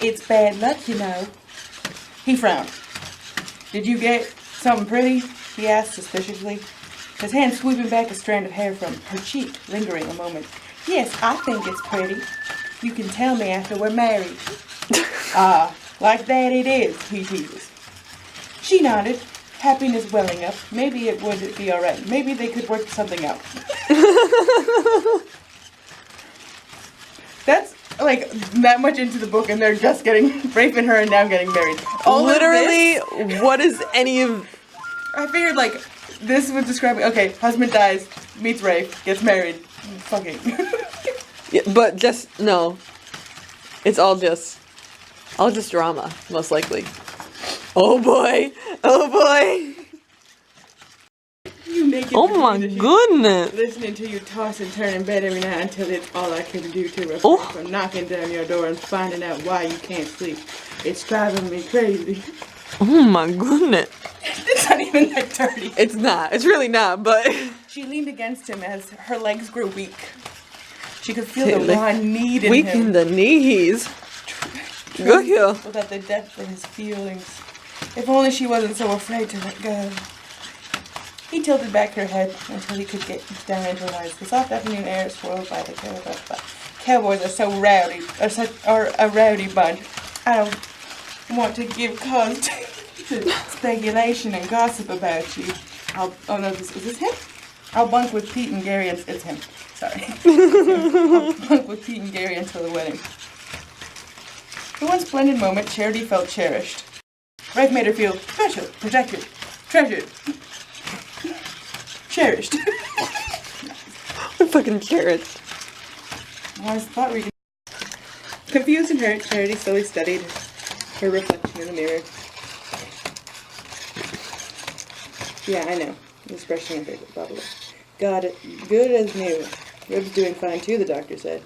It's bad luck, you know. He frowned. Did you get something pretty? He asked suspiciously, his hand sweeping back a strand of hair from her cheek, lingering a moment. Yes, I think it's pretty. You can tell me after we're married. Ah, like that it is, he teased. She nodded, happiness welling up. Maybe it would be alright. Maybe they could work something out. That's like that much into the book and they're just raping her and now getting married. Literally, what is any of... I figured like this was describing, okay, husband dies, meets rape, gets married, fucking. Yeah, but just, no. It's all just drama, most likely. Oh boy. Oh boy. You naked. Oh my goodness. Listening to you toss and turn in bed every night until it's all I can do to refrain from knocking down your door and finding out why you can't sleep. It's driving me crazy. Oh my goodness. It's not even that dirty. It's not. It's really not, but... She leaned against him as her legs grew weak. She could feel the raw need in weak him. in the knees. Go here. Without the depth of his feelings. If only she wasn't so afraid to let go. He tilted back her head until he could get down into her eyes. The soft afternoon air swirled by the cowboys are so rowdy, are a rowdy bunch. I don't want to give cause to speculation and gossip about you. Oh no, is this him? I'll bunk with Pete and Gary and it's him. Sorry. I'll bunk with Pete and Gary until the wedding. For one splendid moment, Charity felt cherished. Rafe made her feel special, protected, treasured. Cherished. I'm fucking cherished. I was thought reading. Confused and hurt, Charity slowly studied her reflection in the mirror. Yeah, I know. Expression of it, blah, blah, blah. Got it. Good as new. Rib's doing fine too, the doctor said.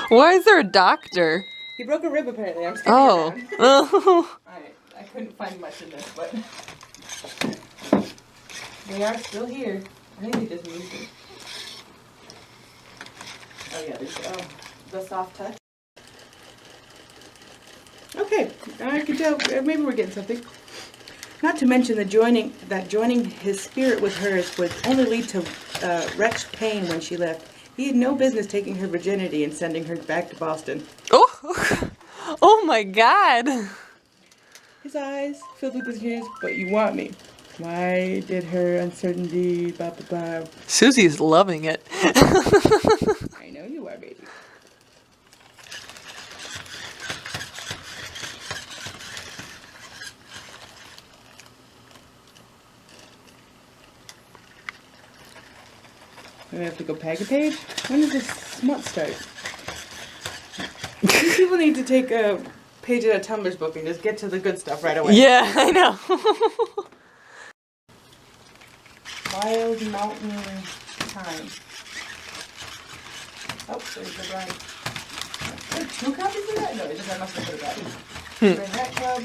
Why is there a doctor? He broke a rib apparently. I'm sticking around. Oh. I couldn't find much in this, but they are still here. I think they just moved it. Oh yeah, there's the soft touch. Okay, I can tell. Maybe we're getting something. Not to mention that joining his spirit with hers would only lead to wretched pain when she left. He had no business taking her virginity and sending her back to Boston. Oh, oh my God. His eyes filled with tears. But you want me? Why did her uncertainty? Blah blah blah. Susie's loving it. I know you are, baby. We have to go peg a page? When does this smut start? People need to take a page out of Tumblr's book and just get to the good stuff right away. Yeah, I know. Wild Mountain Time. Oh, there's the right. Are there 2 copies of that? No, I must have put it back. Red Hat Club.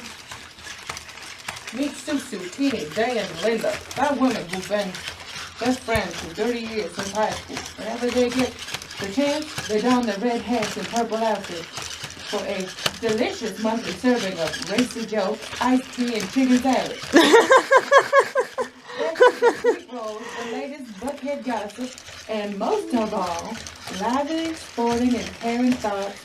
Meet Suzi, Teeny, Day, and Linda. 5 women who've been best friends for 30 years since high school. Whenever they get the chance, they don their red hats and purple outfits for a delicious monthly serving of racy jokes, iced tea, and chicken salad. Sweet rolls, the latest buckhead gossip, and most of all, lively, sporting, and caring thoughts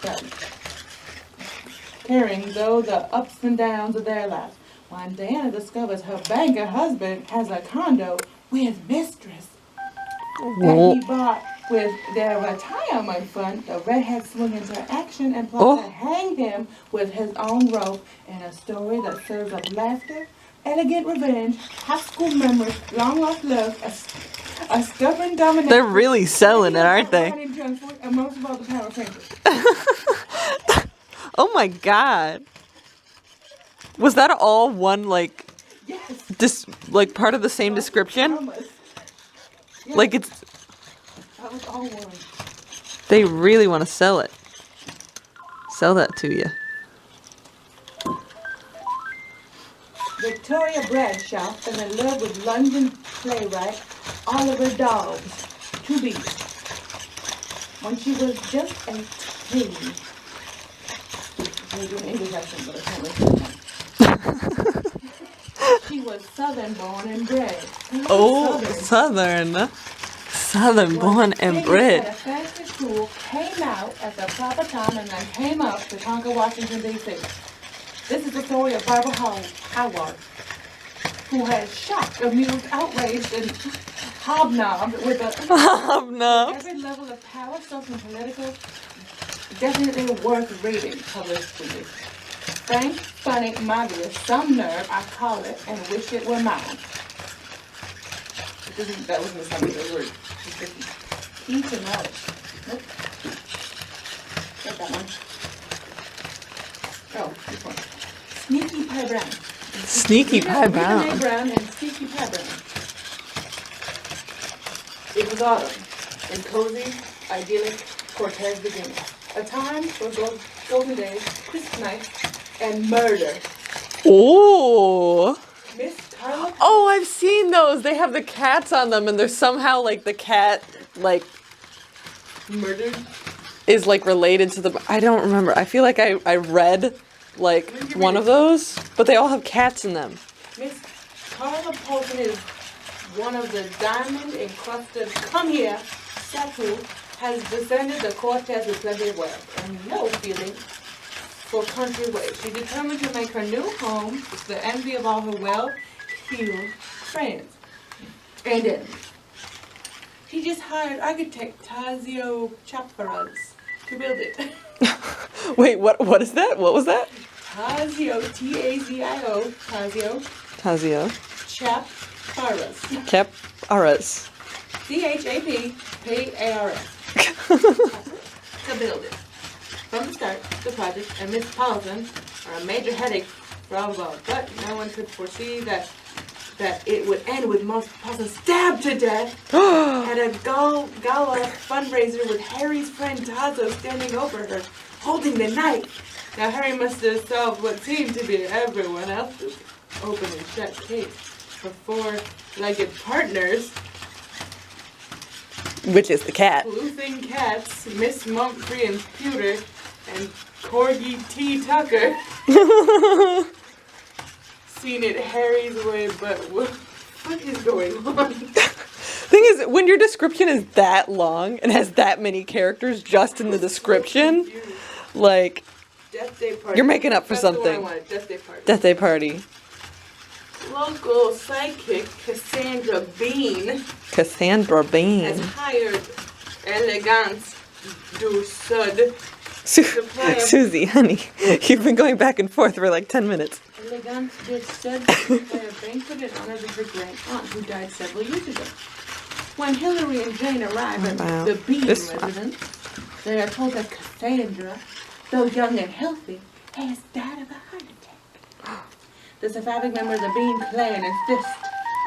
carrying though the ups and downs of their lives. When Diana discovers her banker husband has a condo with mistress that he bought with their retirement fund, the redhead swung into action and plotted to hang him with his own rope in a story that serves up laughter, elegant revenge, high school memories, long lost love, a stubborn domination. They're really selling it, aren't they? And most of all, the power of friendship. Oh my God. Was that all one, like, yes, like part of the same description? Yes. Like it's... That was all one. They really want to sell it. Sell that to you. Victoria Bradshaw fell in love with London playwright Oliver Dobbs, to be. When she was just 18, going to do an English accent, but I can't really. She was Southern born and bred. Oh, Southern. Southern born and bred. At a fancy school, came out at the proper time, and then came up to conquer Washington, D.C. This is the story of Barbara Howard, who has shocked, amused, outraged, and hobnobbed with every level of power, social and political. Definitely worth reading, published Suzi. Frank, funny, marvelous, some nerve, I call it, and wish it were mine. That wasn't a summary, those were key to knowledge. Nope. Get that one. Oh, this one. Sneaky Pie Brown. Sneaky Pie Brown. Rita Mae Brown and Sneaky Pie Brown. It was autumn, and cozy, idyllic Cortez began. A time for golden days, crisp nights, and murder. Oh. Miss Carla. Oh, I've seen those. They have the cats on them, and there's somehow like the cat like Murdered. is like related to the. I don't remember. I feel like I read like one of those, but they all have cats in them. Miss Carla Polson is one of the diamond-encrusted, come here, statue has descended the Cortez with plenty of wealth and no feeling for country ways. She determined to make her new home the envy of all her well-heeled friends and enemies. She just hired architect Tazio Chaparas to build it. Wait, what is that? What was that? Tazio, T-A-Z-I-O, Tazio Tazio. Chaparas. Caparas. C-H-A-P-P-A-R-S. To build it. From the start, the project and Miss Paulson are a major headache for all involved, but no one could foresee that it would end with Miss Paulson stabbed to death at a gala fundraiser with Harry's friend Tazo standing over her, holding the knife. Now Harry must have solved what seemed to be everyone else's open and shut case for four-legged partners. Which is the cat. Sleuthing cats, Miss Mumphrey and Pewter, and Corgi T. Tucker. Seen it Harry's way, but what is going on? Thing is, when your description is that long and has that many characters just in the description, like, Death Day Party. you're making up for That's the one I something. wanted, Death Day Party. Death Day Party. Local psychic Cassandra Bean Cassandra Bean. has hired Elegance du Sud to play a Susie, honey, you've been going back and forth for like 10 minutes. Elegance du Sud to play a banquet in honor of her grand aunt who died several years ago. When Hillary and Jane arrive at the Bean residence, they are told that Cassandra, though young and healthy, has died of a heart attack. The surviving members of the Bean clan insist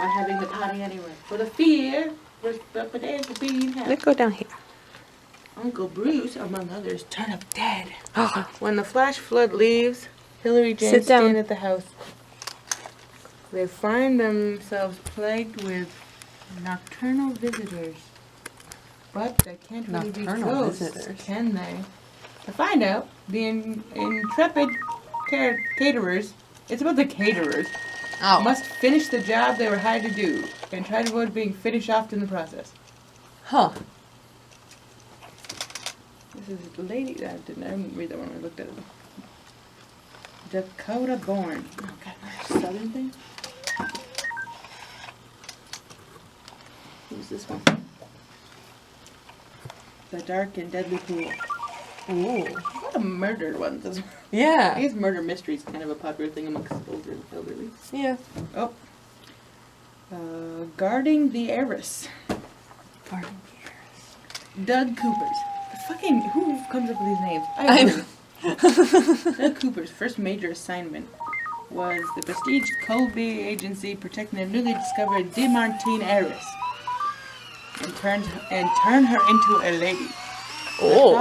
on having the party anyway. For the fear, but there's the Bean house. Let's go down here. Uncle Bruce, among others, turn up dead. Oh. When the flash flood leaves, Hillary Jane Sit down. stand at the house. They find themselves plagued with nocturnal visitors. But they can't really Nocturnal be ghosts, visitors. can they? To find out, the intrepid caterers, it's about the caterers, must finish the job they were hired to do and try to avoid being finished off in the process. Huh. This is the lady that I didn't read that one when I looked at it. Dakota Born. Oh god, another southern thing? Who's this one? The Dark and Deadly Pool. Ooh. A lot of murder ones as well. I Yeah. guess murder mystery is kind of a popular thing amongst older and elderly. Yeah. Oh. Guarding the Heiress. Pardon. Doug Coopers. Fucking, who comes up with these names? I know. Doug Cooper's first major assignment was the prestige Colby agency protecting the newly discovered DeMartine heiress and turn her into a lady. Oh.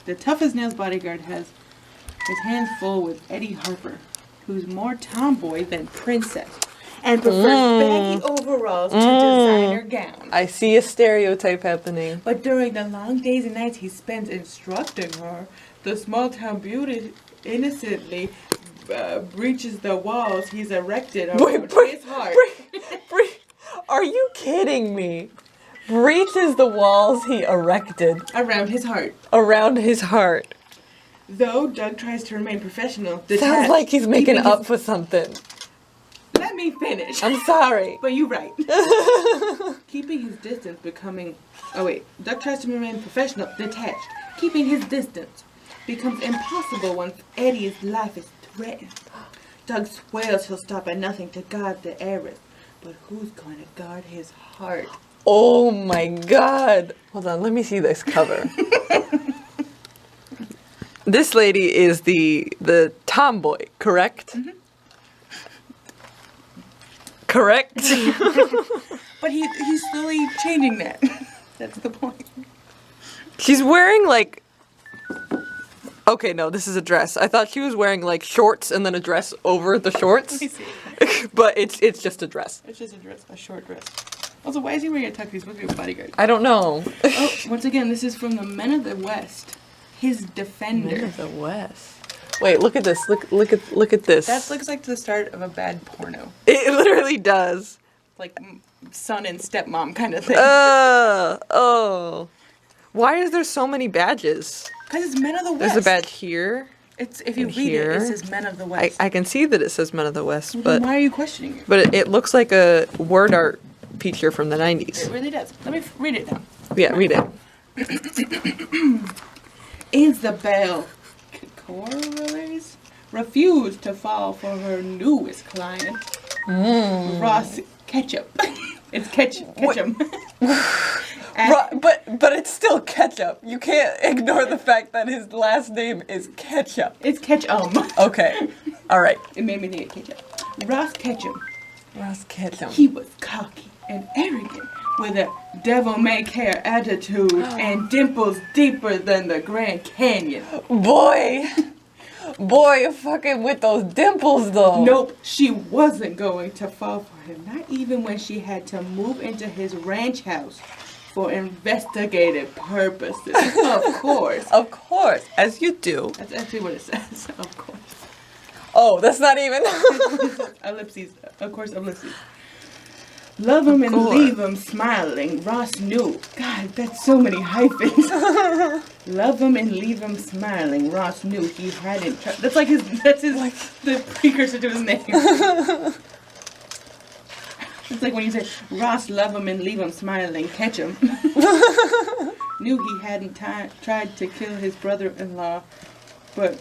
The toughest Nails bodyguard has his hands full with Eddie Harper, who's more tomboy than princess. and prefers baggy overalls to designer gowns. I see a stereotype happening. But during the long days and nights he spends instructing her, the small-town beauty innocently breaches the walls he's erected around his heart. Are you kidding me? Breaches the walls he erected. Around his heart. Around his heart. Though Doug tries to remain professional, detached, Sounds like he's making up for something. Let me finish. I'm sorry. But you're right. Keeping his distance becoming... Oh wait. Doug tries to remain professional, detached. Keeping his distance becomes impossible once Eddie's life is threatened. Doug swears he'll stop at nothing to guard the heiress. But who's going to guard his heart? Oh my god. Hold on, let me see this cover. This lady is the tomboy, correct? Mm-hmm. Correct? But he's slowly changing that. That's the point. She's wearing like... Okay, no, this is a dress. I thought she was wearing like shorts and then a dress over the shorts. Let me see. But it's just a dress. It's just a dress, a short dress. Also, why is he wearing a tuck? He's supposed to be a bodyguard. I don't know. Oh, once again, this is from the Men of the West. His defender. Men of the West. Wait, look at this. Look at this. That looks like the start of a bad porno. It literally does. Like son and stepmom kind of thing. Oh. Why is there so many badges? Because it's Men of the West. There's a badge here. It's if you and read here. it says Men of the West. I can see that it says Men of the West, Well, but then why are you questioning it? but it looks like a word art feature from the 90s. It really does. Let me read it now. Yeah, read it. Isabel Corrales refused to fall for her newest client, Ross Ketchup. It's Ketchup. But it's still ketchup. You can't ignore the fact that his last name is Ketchup. It's Ketchum. Okay. All right. It made me think of ketchup. Ross Ketchum. Ross Ketchum. He was cocky and arrogant with a devil-may-care attitude and dimples deeper than the Grand Canyon. Boy, fucking with those dimples though. Nope, she wasn't going to fall for him. Not even when she had to move into his ranch house for investigative purposes. Of course. Of course, as you do. That's actually what it says. Of course. Oh, that's not even. Ellipses. Of course, ellipses. Love him and leave him smiling. Ross knew. God, that's so many hyphens. Love him and leave him smiling. Ross knew he hadn't. That's like the precursor to his name. It's like when you say Ross, love him and leave him smiling. Catch him. Knew he hadn't tried to kill his brother-in-law, but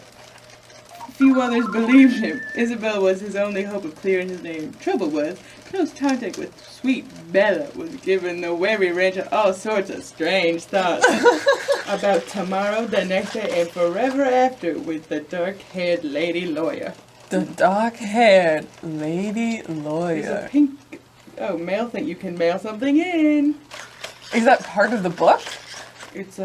few others believed him. Isabel was his only hope of clearing his name. Trouble was, close contact with sweet Bella was giving the wary rancher all sorts of strange thoughts about tomorrow, the next day, and forever after with the dark-haired lady lawyer. The dark-haired lady There's a lawyer. pink... Oh, mail thing. You can mail something in. Is that part of the book? It's,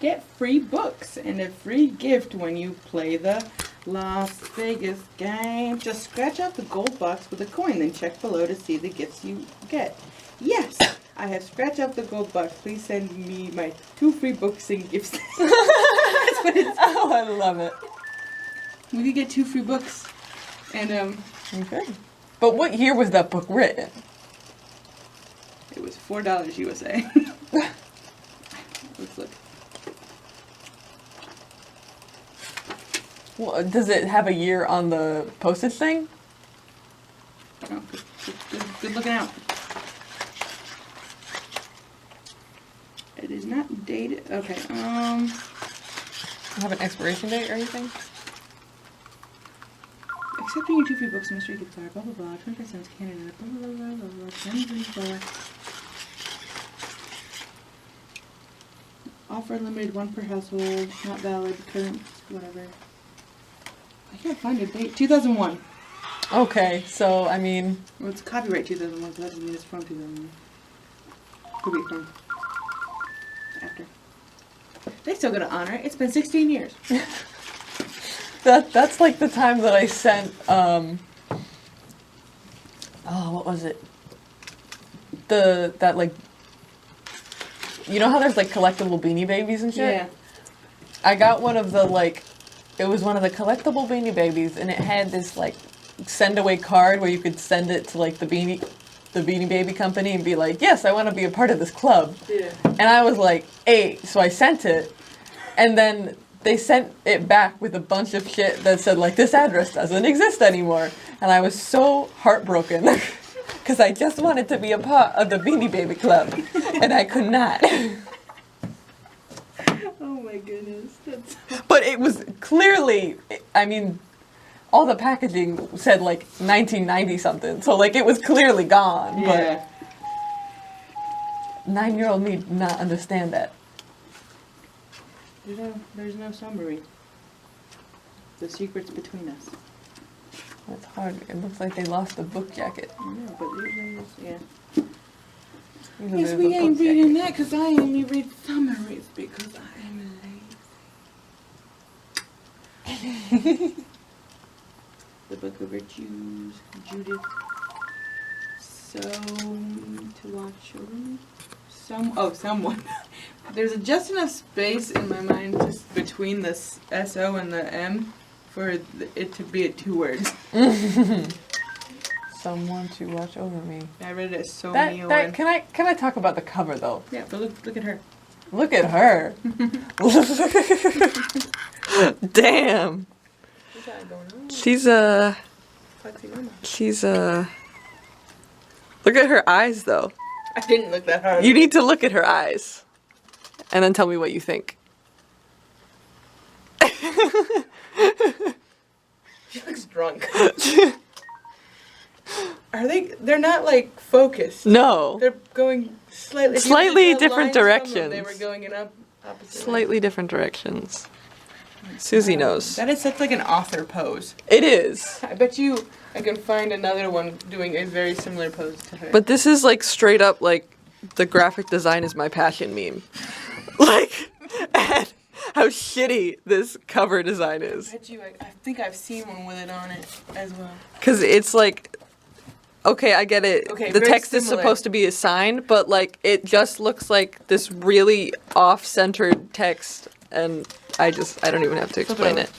get free books and a free gift when you play the Las Vegas game. Just scratch out the gold box with a coin, then check below to see the gifts you get. Yes, I have scratched out the gold box. Please send me my 2 free books and gifts. That's what it says. Oh, I love it. We could get 2 free books. And, Okay. But what year was that book written? it was $4 USA. Let's look. Well, does it have a year on the postage thing? Oh, good looking out. It is not dated. Okay. Have an expiration date or anything? Accepting your 2 free books must read the flyer, blah blah blah, 25 cents Canada, blah blah blah blah blah, 10 Offer limited, 1 per household, not valid, current, whatever. I can't find a date. 2001. Okay, so I mean, Well, it's copyright 2001, so that doesn't mean it's from 2001. Could be from after. They still gotta honor it. It's been 16 years. that's like the time that I sent what was it? That like, you know how there's like collectible Beanie Babies and shit? Yeah. I got one of the like, it was one of the collectible Beanie Babies, and it had this like send away card where you could send it to like the Beanie Baby company and be like, yes, I want to be a part of this club. Yeah. And I was like 8, so I sent it, and then they sent it back with a bunch of shit that said like, this address doesn't exist anymore. And I was so heartbroken because I just wanted to be a part of the Beanie Baby Club, and I could not. Oh my goodness. That's... But it was clearly, I mean, all the packaging said like 1990 something, so like it was clearly gone. Yeah. But 9-year-old me did not understand that. There's no summary. The secret's between us. It's hard. It looks like they lost the book jacket. No, but usually it's, yeah. Usually Yes, there's we a ain't book reading jacket. that because I only read summaries because I am lazy. The Book of Virtues, Judith. So, to watch children. Someone. There's just enough space in my mind just between the S-O and the M for it to be 2 words. Someone to watch over me. I read it as so many Can I talk about the cover though? Yeah, but look at her. Look at her. Damn. What's that going on? She's Foxy Mama. Look at her eyes though. I didn't look that hard. You need to look at her eyes. And then tell me what you think. She looks drunk. They're not like focused. No. They're going slightly Different directions. They were going in opposite Slightly different directions. Susie knows. That is such like an author pose. It is. I bet you I can find another one doing a very similar pose to her. But this is like straight up like the graphic design is my passion meme. Like, and how shitty this cover design is. I bet you I think I've seen one with it on it as well. Because it's like, okay, I get it. Okay, the very text is similar. supposed to be a sign, but like it just looks like this really off-centered text, and I don't even have to explain it.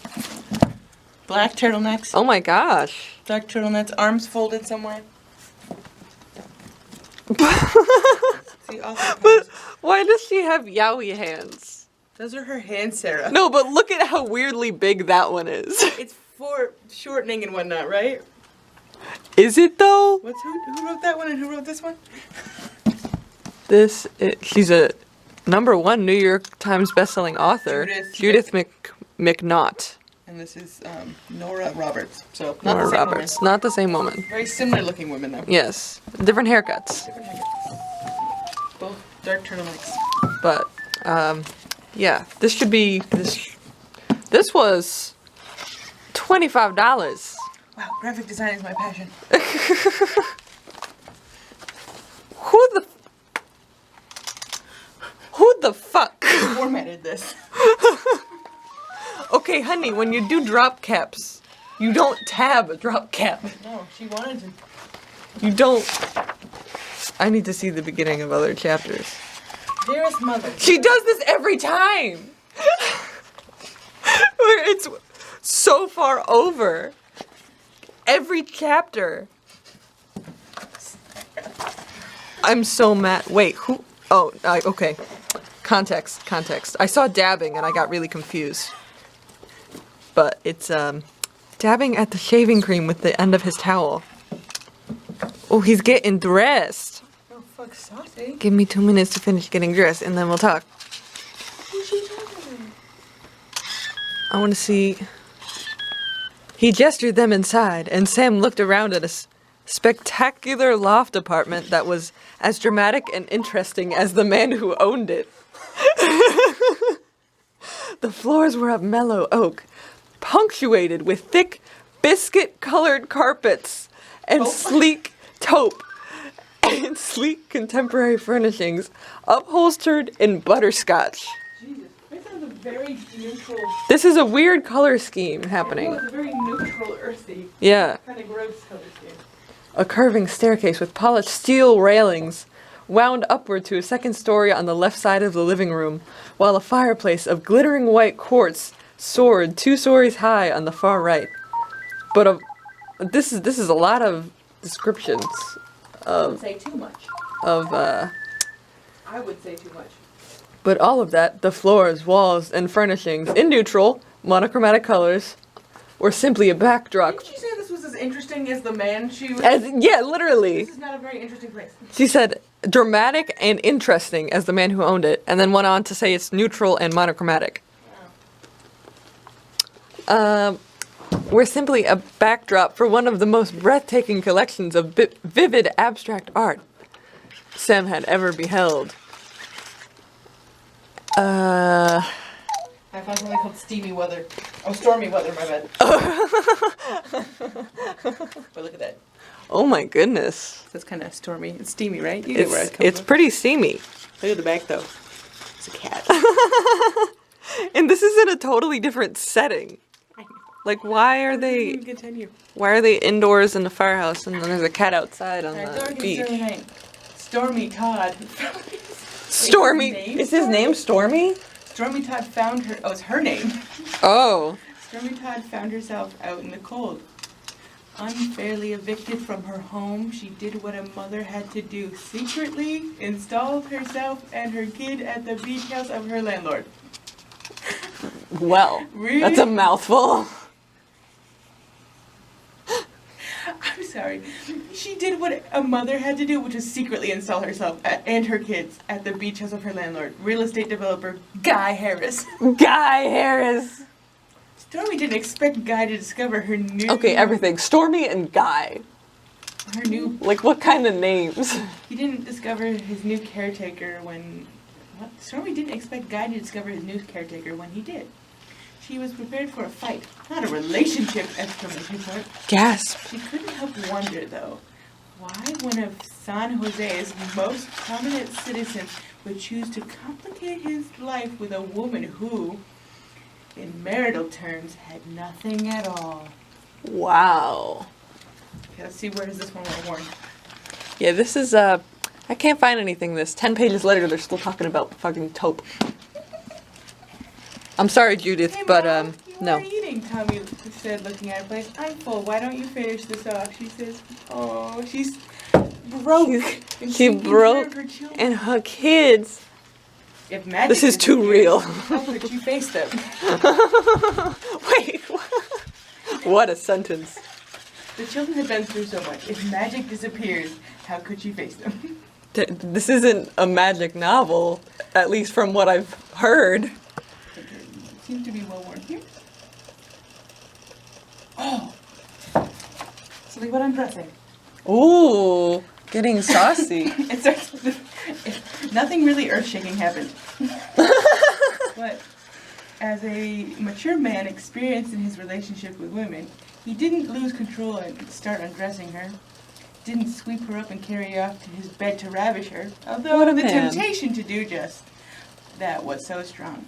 Black turtlenecks. Oh my gosh. Black turtlenecks, arms folded somewhere. See, author But pose. why does she have yaoi hands? Those are her hands, Sarah. No, but look at how weirdly big that one is. It's for shortening and whatnot, right? Is it though? Who wrote that one and who wrote this one? She's a #1 New York Times bestselling author. Judith McNaught. And this is Nora Roberts. So not Nora the same Roberts. woman. Not the same woman. Very similar looking women though. Yes. Different haircuts. Different haircuts. Both dark turtlenecks. But, yeah. This should be... This was $25. Wow, graphic design is my passion. Who the fuck? Formatted this. Okay, honey, when you do drop caps, you don't tab a drop cap. No, she wanted to. You don't... I need to see the beginning of other chapters. Dearest mother. She does this every time! Where it's so far over. Every chapter. I'm so mad. Wait, who? Oh, okay. Context. I saw dabbing and I got really confused. But it's, dabbing at the shaving cream with the end of his towel. Oh, he's getting dressed. Oh, fuck, saucy. Give me 2 minutes to finish getting dressed and then we'll talk. Who's she talking to? I want to see... He gestured them inside, and Sam looked around at a spectacular loft apartment that was as dramatic and interesting as the man who owned it. The floors were of mellow oak, punctuated with thick, biscuit-colored carpets and sleek taupe and sleek contemporary furnishings, upholstered in butterscotch. Jesus, this is a very neutral... This is a weird color scheme happening. It's a very neutral, earthy, Yeah. kind of gross color scheme. A curving staircase with polished steel railings wound upward to a second story on the left side of the living room, while a fireplace of glittering white quartz soared 2 stories high on the far right. But this is a lot of descriptions I would say too much. of I would say too much. but all of that, the floors, walls, and furnishings in neutral, monochromatic colors, were simply a backdrop. Didn't you say this was as interesting as the man she was? Yeah, literally. This is not a very interesting place. She said dramatic and interesting as the man who owned it, and then went on to say it's neutral and monochromatic. We're simply a backdrop for one of the most breathtaking collections of vivid abstract art Sam had ever beheld. I found something called steamy weather. Oh, stormy weather, my bad. But look at that. Oh my goodness. That's kind of stormy. It's steamy, right? You get where it comes It's from. pretty steamy. Look at the back, though. It's a cat. And this is in a totally different setting. I know. Like, why are You they can continue. indoors in the firehouse and then there's a cat outside on Alright, the Dorothy, beach? Stormy Night. Stormy Todd. Stormy. Is his name Is his name Stormy? Stormy Todd found her. Oh, it's her name. Oh. Stormy Todd found herself out in the cold. Unfairly evicted from her home, she did what a mother had to do. Secretly installed herself and her kid at the beach house of her landlord. Well, Really? that's a mouthful. I'm sorry. She did what a mother had to do, which was secretly install herself and her kids at the beach house of her landlord, real estate developer Guy Harris. Guy Harris. Stormy didn't expect Guy to discover her new... Okay, everything. Stormy and Guy. Her new... Like, what kind of names? He didn't discover his new caretaker when... What? Stormy didn't expect Guy to discover his new caretaker when he did. She was prepared for a fight, not a relationship! Exclamation point. Gasp. She couldn't help wonder, though, why one of San Jose's most prominent citizens would choose to complicate his life with a woman who, in marital terms, had nothing at all. Wow. Okay, let's see, where is this one worn? Yeah, this is, I can't find anything 10 pages later, they're still talking about fucking taupe. I'm sorry, Judith, Hey, but, Mom, you no. are eating, Tommy said, looking at her plate. I'm full. Why don't you finish this off? She says, oh, she's broke. and She taking care broke of her children. and her kids. If magic This is too disappears, real. how could you face them? Wait, what a sentence. The children had been through so much. If magic disappears, how could you face them? This isn't a magic novel, at least from what I've heard. Seems to be well worn here. Oh! Something about undressing. Ooh, getting saucy. It starts with nothing really earth-shaking happened. But as a mature man experienced in his relationship with women, he didn't lose control and start undressing her. Didn't sweep her up and carry her off to his bed to ravish her. Although What a the man. temptation to do just that was so strong.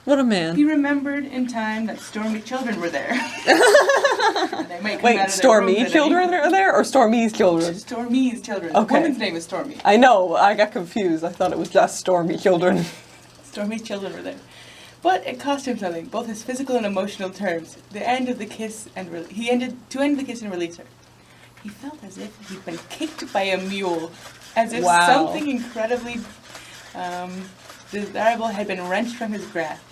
What a He man. remembered in time that Stormy children were there. And they might come out Wait, of their Stormy rooms at children any- are there, or Stormy's children? Stormy's children. Okay. The woman's name is Stormy. I know, I got confused. I thought it was just Stormy children. Stormy's children were there. But it cost him something, both his physical and emotional terms. The end of the kiss and end the kiss and release her. He felt as if he'd been kicked by a mule, as if Wow. something incredibly desirable had been wrenched from his grasp.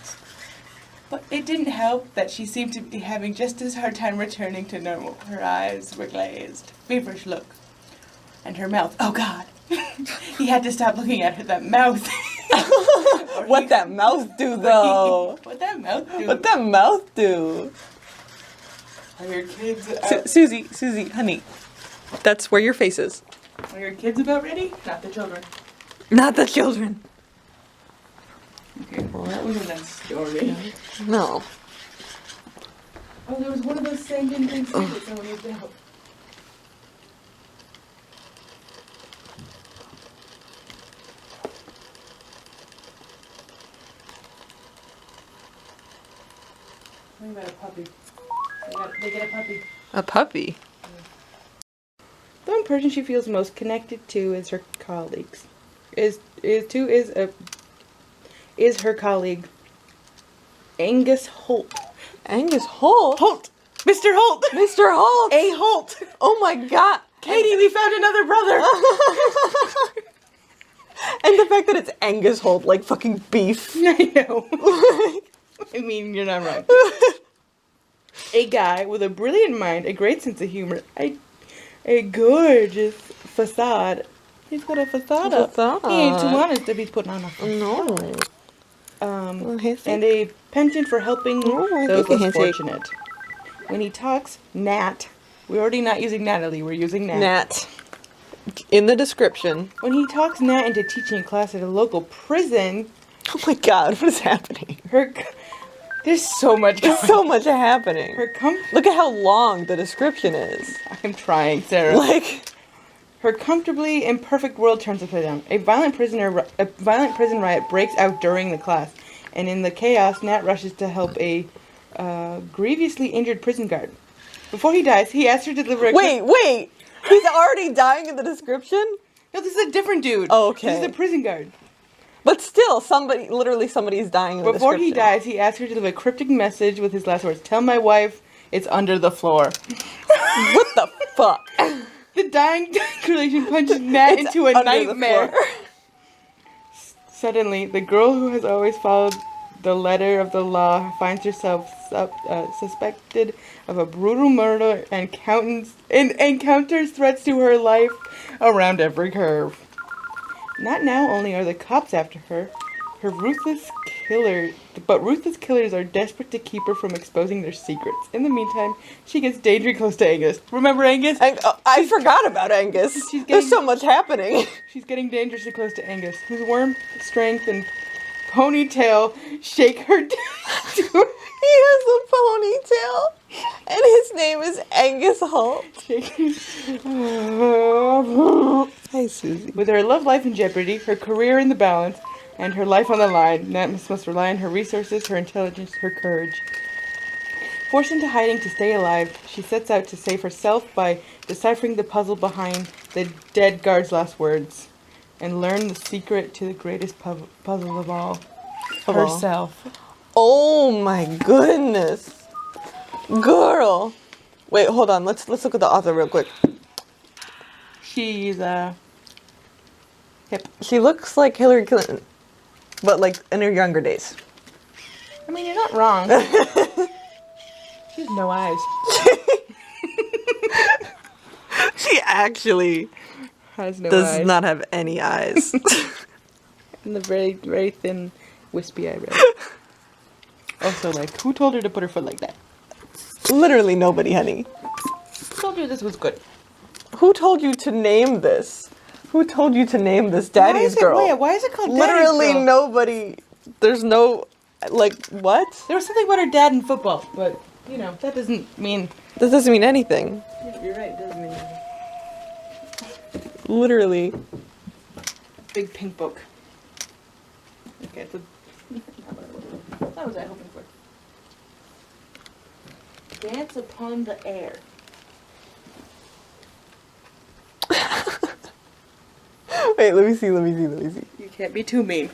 But it didn't help that she seemed to be having just as hard time returning to normal. Her eyes were glazed, feverish look, and her mouth. Oh God! He had to stop looking at her. That mouth. What that mouth do, though? What that mouth do? What that mouth do? Are your kids? Out? Susie, honey, that's where your face is. Are your kids about ready? Not the children. Not the children. Okay, well that wasn't that story. No. Oh, there was one of those same things that someone used to help. What about a puppy? They get a puppy. A puppy. one person she feels most connected to is her colleagues. Is her colleague Angus Holt. Angus Holt? Holt! Mr. Holt! Mr. Holt! A. Holt! Oh my god! Katie, we found another brother! And the fact that it's Angus Holt, like fucking beef. I know. I mean, you're not wrong. A guy with a brilliant mind, a great sense of humor, a gorgeous facade. He's got a facade up. He ain't too honest if he's putting on a facade. No. And a penchant for helping those less fortunate. When he talks, Nat. We're already not using Natalie, we're using Nat. Nat. In the description. When he talks Nat into teaching a class at a local prison. Oh my god, what is happening? There's so much going on. There's so much happening. Look at how long the description is. I'm trying, Sarah. Like, her comfortably imperfect world turns upside down. A violent prison riot breaks out during the class, and in the chaos, Nat rushes to help a grievously injured prison guard. Before he dies, he asks her to deliver a... Wait! He's already dying in the description? No, this is a different dude. Oh, okay. This is a prison guard. But still, somebody's dying in the description. Before he dies, he asks her to deliver a cryptic message with his last words. Tell my wife it's under the floor. What the fuck? The dying relation punches Nat into a nightmare. Suddenly, the girl who has always followed the letter of the law finds herself suspected of a brutal murder and encounters threats to her life around every curve. Not now only are the cops after her, ruthless killers are desperate to keep her from exposing their secrets. In the meantime, she gets dangerously close to Angus. Remember Angus? I forgot about Angus. There's so much happening. She's getting dangerously close to Angus, whose warmth, strength, and ponytail shake her down. He has a ponytail, and his name is Angus Holt. Hi, Susie. With her love life in jeopardy, her career in the balance, and her life on the line, Nat must rely on her resources, her intelligence, her courage. Forced into hiding to stay alive, she sets out to save herself by deciphering the puzzle behind the dead guard's last words, and learn the secret to the greatest puzzle of all, herself. Oh my goodness. Girl. Wait, hold on. Let's look at the author real quick. She's hip. She looks like Hillary Clinton, but like in her younger days. I mean, you're not wrong. She has no eyes. She actually has no does eyes. not have any eyes. And the very, very thin, wispy eyebrows. Also, like, who told her to put her foot like that? Literally nobody, honey. Who told you this was good? Who told you to name this? Who told you to name this Daddy's Girl? Why is it called Literally Daddy's Girl? nobody. There's no, like, what? There was something about her dad in football, but, you know, that doesn't mean... This doesn't mean anything. You're right, it doesn't mean anything. Literally. Big pink book. Okay, so... What was I hoping for? Dance upon the air. Wait, let me see. You can't be too mean.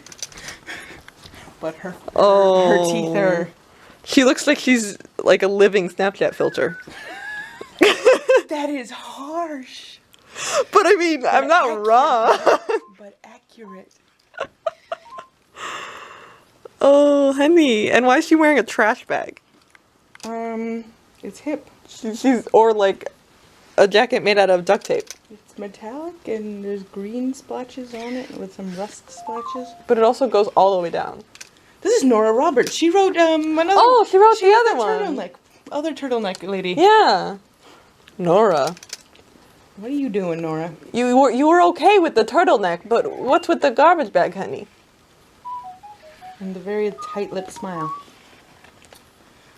But her teeth are... She looks like she's like a living Snapchat filter. That is harsh. But I mean, I'm not wrong. But accurate. Oh, honey. And why is she wearing a trash bag? It's hip. She's or like a jacket made out of duct tape. It's metallic and there's green splotches on it with some rust splotches. But it also goes all the way down. This is Nora Roberts. She wrote another. Oh, she wrote the other one. Other turtleneck lady. Yeah. Nora. What are you doing, Nora? You were okay with the turtleneck, but what's with the garbage bag, honey? And the very tight-lipped smile.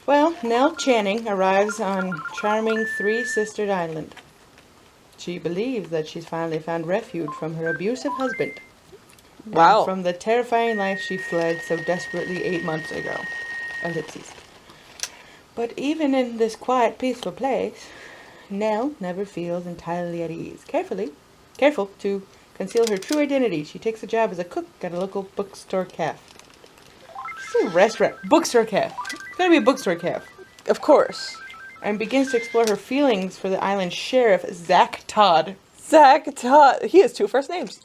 Well, Nell Channing arrives on charming Three-Sistered Island. She believes that she's finally found refuge from her abusive husband. Wow. And from the terrifying life she fled so desperately 8 months ago. Ellipses. But even in this quiet, peaceful place, Nell never feels entirely at ease. Careful to conceal her true identity, she takes a job as a cook at a local bookstore cafe. Just a restaurant. Bookstore cafe. It's gotta be a bookstore cafe. Of course. And begins to explore her feelings for the island's sheriff, Zach Todd. Zach Todd. He has 2 first names.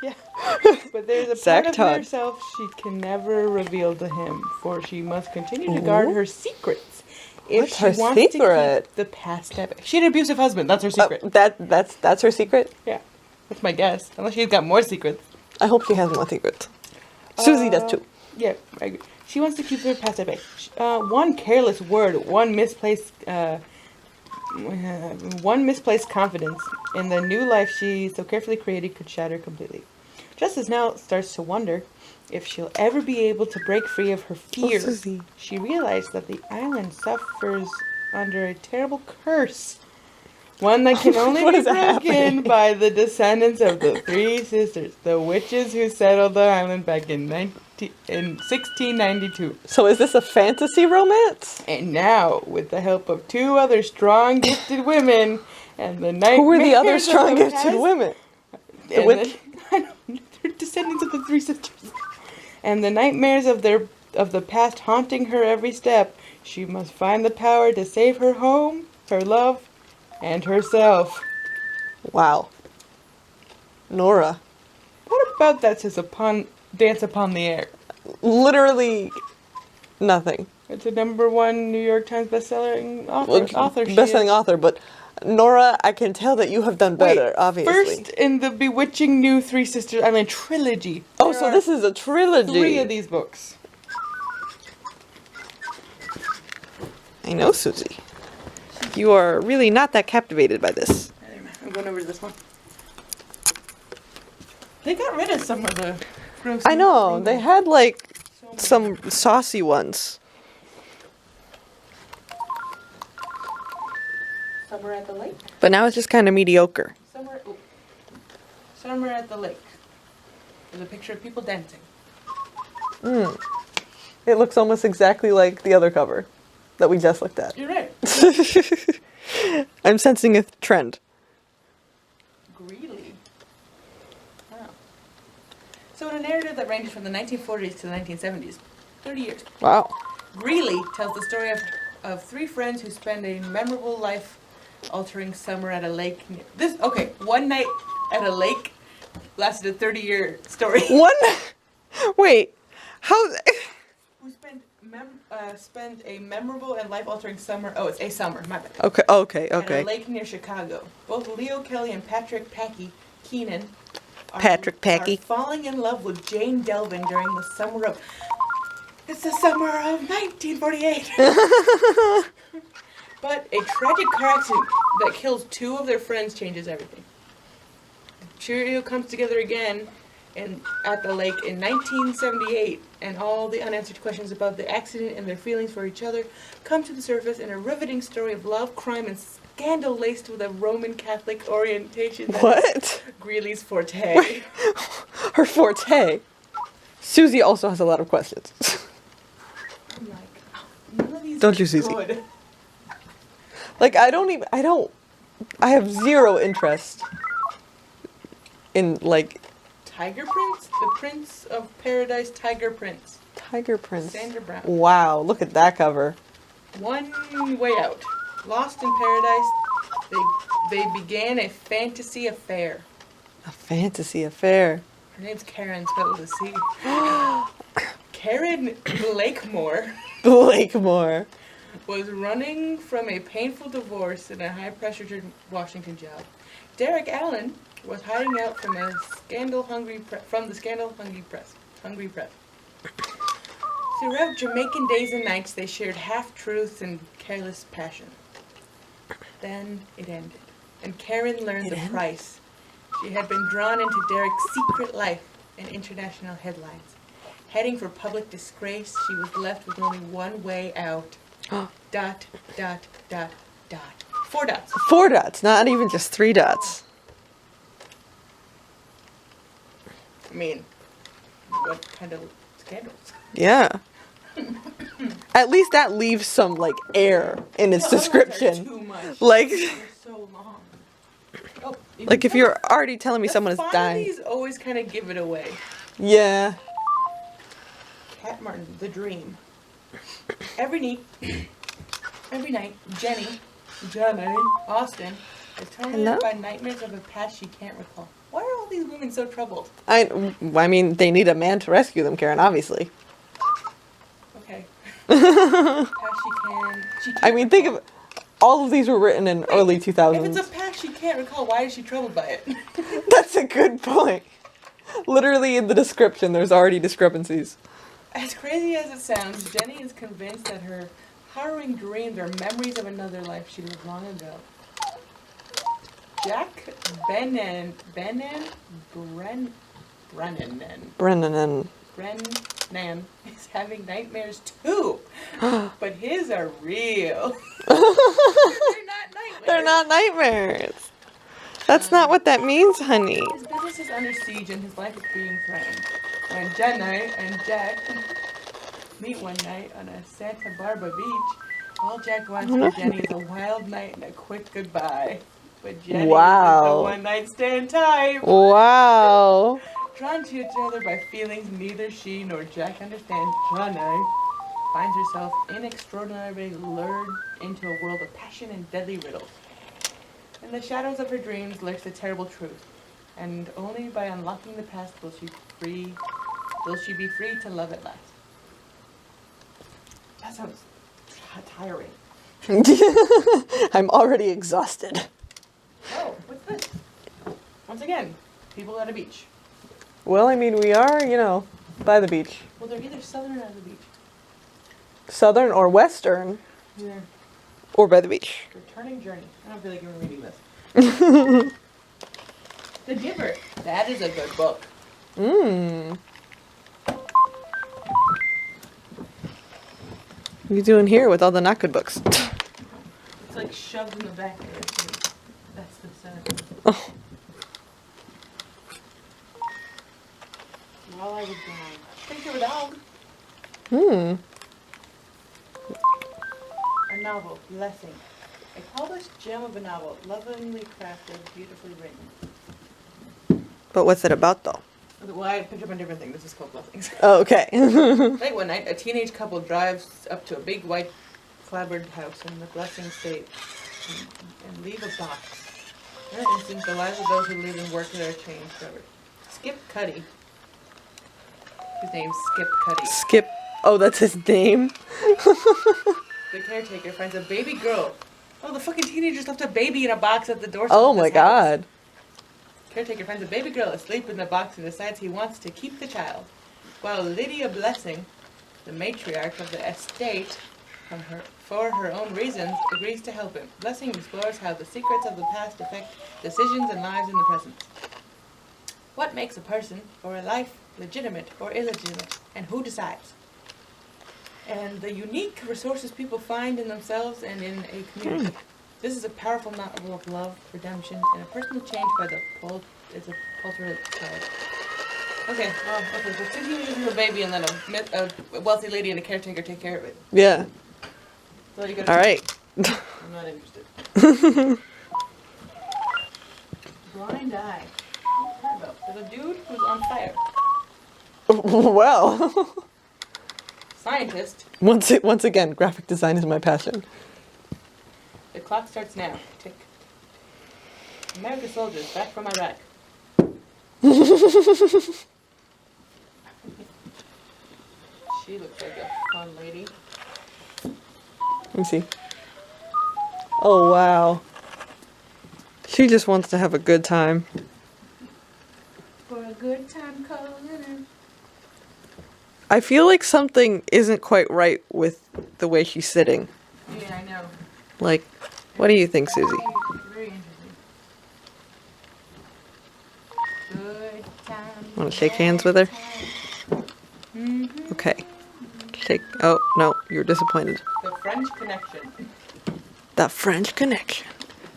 Yeah. But there's a Zach part of Todd. herself she can never reveal to him, for she must continue to guard her secrets. If What's she her wants to secret? keep the past epic. She had an abusive husband. That's her secret. That's her secret? Yeah. That's my guess. Unless she's got more secrets. I hope she has more secrets. Suzi does too. Yeah, I agree. She wants to keep her past epic. One careless word, one misplaced confidence in the new life she so carefully created could shatter completely. Just as Nell starts to wonder if she'll ever be able to break free of her fear, Suzi. she realized that the island suffers under a terrible curse. One that can only What be is broken happening? by the descendants of the 3 sisters, the witches who settled the island back in 1692. So is this a fantasy romance? And now, with the help of 2 other strong, gifted women, and the nightmares Who were the other of strong the gifted past- women? and witch- I don't know, they're descendants of the 3 sisters. And the nightmares of the past haunting her every step, she must find the power to save her home, her love, and herself. Wow. Nora. What about that says Dance Upon the Air? Literally nothing. It's a #1 New York Times bestselling author. She Best-selling is. author, but Nora, I can tell that you have done better, Wait, obviously. First in the bewitching new 3 Sisters Island trilogy. Oh, There so are this is a trilogy. 3 of these books. I know, Suzi. You are really not that captivated by this. I'm going over to this one. They got rid of some of the gross. I know, they had like so much. some saucy ones. Summer at the Lake. But now it's just kind of mediocre. Summer at the Lake. There's a picture of people dancing. It looks almost exactly like the other cover that we just looked at. You're right. I'm sensing a trend. Greeley. Wow. So in a narrative that ranges from the 1940s to the 1970s, 30 years, Wow. Greeley tells the story of 3 friends who spend a memorable life-altering summer at a lake. One night at a lake lasted a 30-year story. One. Wait. How? Who spend a memorable and life-altering summer. Oh, it's a summer. My bad. Okay. At a lake near Chicago. Both Leo Kelly and Patrick Keenan are falling in love with Jane Delvin during the summer of. It's the summer of 1948. But a tragic car accident that kills 2 of their friends changes everything. The trio comes together again at the lake in 1978, and all the unanswered questions about the accident and their feelings for each other come to the surface in a riveting story of love, crime, and scandal laced with a Roman Catholic orientation. What? Greeley's forte. Her forte. Suzi also has a lot of questions. I'm like, none of these Don't are you, Suzi? good. Like, I have 0 interest in, like, Tiger Prince? The Prince of Paradise Tiger Prince. Tiger Prince. Sandra Brown. Wow, look at that cover. One Way Out. Lost in Paradise, they began a fantasy affair. A fantasy affair. Her name's Karen, spelled with a C. Karen Blakemore Blakemore. was running from a painful divorce in a high-pressure Washington job. Derek Allen was hiding out from the scandal-hungry press. Throughout Jamaican days and nights, they shared half-truths and careless passion. Then it ended, and Karen learned the price. She had been drawn into Derek's secret life in international headlines. Heading for public disgrace, she was left with only one way out. ... 4 dots. 4 dots, not even just 3 dots. I mean, what kind of scandals? Yeah. At least that leaves some, like, air in its The other ones are description. too much. Like, They're so long. Oh, like if you're already telling me the someone is font of dying. these always kind of give it away. Yeah. Cat Martin, the dream. Every night, Jenny, Austin, is tormented by nightmares of a past she can't recall. Why are all these women so troubled? I mean, they need a man to rescue them, Karen, obviously. Okay. Past she can't I mean, think of all of these were written in early 2000s. If it's a past she can't recall, why is she troubled by it? That's a good point. Literally in the description, there's already discrepancies. As crazy as it sounds, Jenny is convinced that her harrowing dreams are memories of another life she lived long ago. Jack Brennan is having nightmares too, but his are real. They're not nightmares. They're not nightmares. That's not what that means, honey. His business is under siege and his life is being threatened. When Jenny and Jack meet one night on a Santa Barbara beach, all Jack wants for Jenny is a wild night and a quick goodbye. But Jenny is the one-night stand type. Wow. Drawn to each other by feelings neither she nor Jack understand, Jenny finds herself inextraordinarily lured into a world of passion and deadly riddles. In the shadows of her dreams lurks the terrible truth, and only by unlocking the past will she be free to love at last. That sounds tiring. I'm already exhausted. Oh, what's this? Once again, people at a beach. Well, I mean, we are, by the beach. Well, they're either southern or at the beach. Southern or western. Yeah. Or by the beach. Returning journey. I don't feel like even reading this. The Giver. That is a good book. Mmm. What are you doing here with all the not good books? It's like shoved in the back there. That's the center. Oh. While I was gone. Picture of a dog. A novel, Blessing. A polished gem of a novel, lovingly crafted, beautifully written. But what's it about, though? Well, I picked up on different thing. This is called Blessings. Oh, okay. Late one night, a teenage couple drives up to a big white clapboard house in the Blessing state and leave a box. In an instant, the lives of those who live and work there are changed forever. Skip Cuddy. His name's Skip Cuddy. Skip. Oh, that's his name? The caretaker finds a baby girl. Oh, the fucking teenagers left a baby in a box at the doorstep. Oh of this my house. god. Caretaker finds a baby girl asleep in the box and decides he wants to keep the child. While Lydia Blessing, the matriarch of the estate, for her own reasons, agrees to help him. Blessing explores how the secrets of the past affect decisions and lives in the present. What makes a person or a life legitimate or illegitimate, and who decides? And the unique resources people find in themselves and in a community. This is a powerful novel of love, redemption, and a personal change by the cultural side. Okay, well, okay, so 2 teenagers and a baby, and then a wealthy lady and a caretaker take care of it. Yeah. So you gotta Alright. I'm not interested. Blind Eye. What's that about? There's a dude who's on fire. Well. Scientist. Once again, graphic design is my passion. The clock starts now. Tick. American soldiers back from Iraq. She looks like a fun lady. Let me see. Oh, wow. She just wants to have a good time. For a good time calling her. I feel like something isn't quite right with the way she's sitting. Yeah, I know. Like, what do you think, Susie? Very interesting. Good time. Want to shake hands with her? Mm-hmm. Okay. Shake. Oh, no, you're disappointed. The French Connection. The French Connection.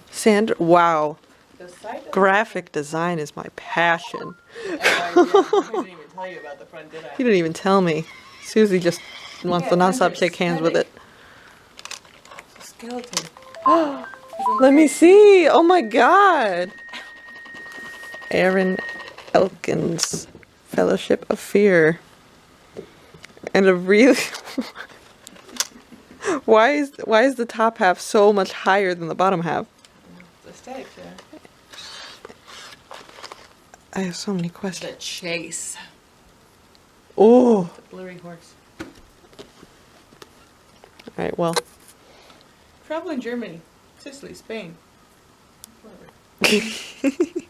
Sandra, wow. The site of Graphic design is my passion. I didn't even tell you about the front, did I? You didn't even tell me. Susie just wants Yeah, to not stop hunters. shake hands with it. Skeleton. Let me see. Oh my god. Aaron Elkins, Fellowship of Fear. And a really why is the top half so much higher than the bottom half? The aesthetic, yeah. I have so many questions. The chase. Oh. The blurry horse. Alright, well. Travel in Germany, Sicily, Spain. Whatever.